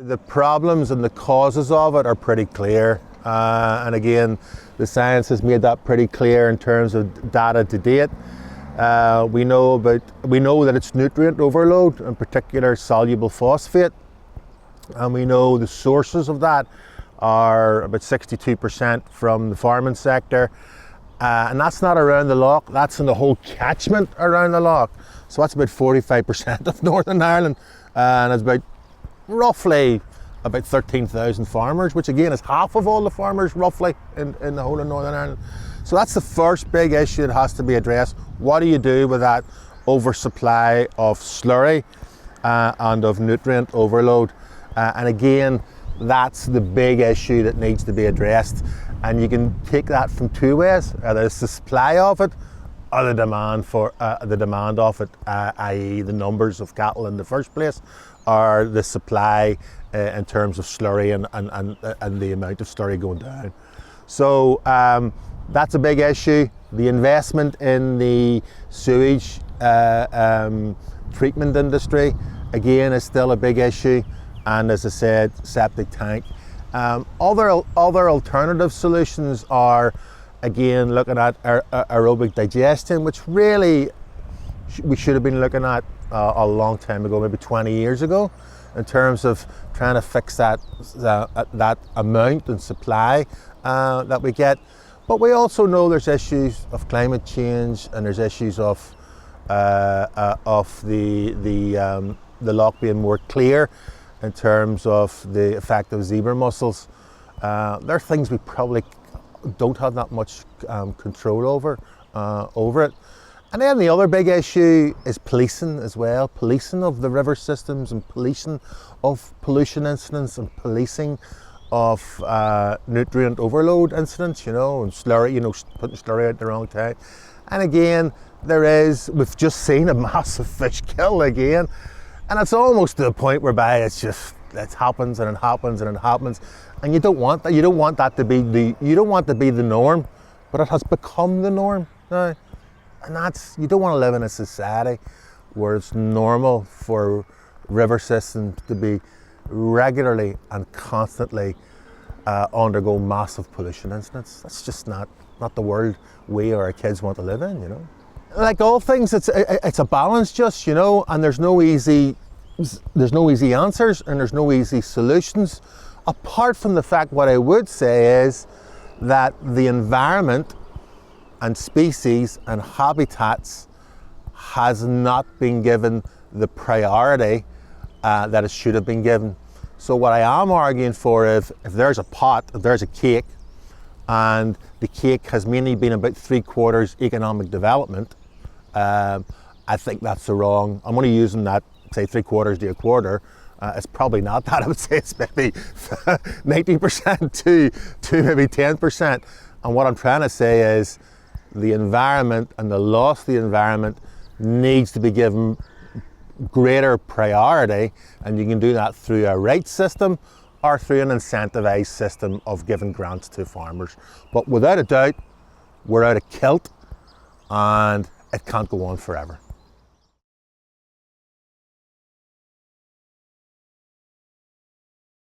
The problems and the causes of it are pretty clear. And again, the science has made that pretty clear in terms of data to date. We know that it's nutrient overload, in particular soluble phosphate. And we know the sources of that are about 62% from the farming sector. And that's not around the lough, that's in the whole catchment around the lough. So that's about 45% of Northern Ireland. And it's about roughly about 13,000 farmers, which again is half of all the farmers roughly in the whole of Northern Ireland. So that's the first big issue that has to be addressed. What do you do with that oversupply of slurry and of nutrient overload? And again, that's the big issue that needs to be addressed. And you can take that from two ways: either it's the supply of it, or the demand of it, i.e. the numbers of cattle in the first place, or the supply in terms of slurry and the amount of slurry going down. So that's a big issue. The investment in the sewage treatment industry, again, is still a big issue. And as I said, septic tank. Other alternative solutions are, again, looking at aerobic digestion, which really we should have been looking at a long time ago, maybe 20 years ago, in terms of trying to fix that amount and supply that we get. But we also know there's issues of climate change, and there's issues of the lough being more clear in terms of the effect of zebra mussels. There are things we probably don't have that much control over it. And then the other big issue is policing as well, policing of the river systems and policing of pollution incidents and policing of nutrient overload incidents, and slurry, putting slurry out the wrong time. And again, we've just seen a massive fish kill again, and it's almost to the point whereby it happens and it happens and it happens, and you don't want that. You don't want that to be the norm, but it has become the norm now. And you don't want to live in a society where it's normal for river systems to be regularly and constantly undergo massive pollution incidents. That's just not the world we or our kids want to live in, Like all things, it's a balance, and there's no easy answers and there's no easy solutions. Apart from the fact, what I would say is that the environment and species and habitats has not been given the priority that it should have been given. So what I am arguing for is, if there's a cake, and the cake has mainly been about 3/4 economic development, I think that's the wrong. I'm only using that, say 3/4 to 1/4. It's probably not that. I would say it's maybe 90% to maybe 10%. And what I'm trying to say is, the environment and the loss of the environment needs to be given greater priority, and you can do that through a rights system or through an incentivized system of giving grants to farmers. But without a doubt, we're out of kilt, and it can't go on forever.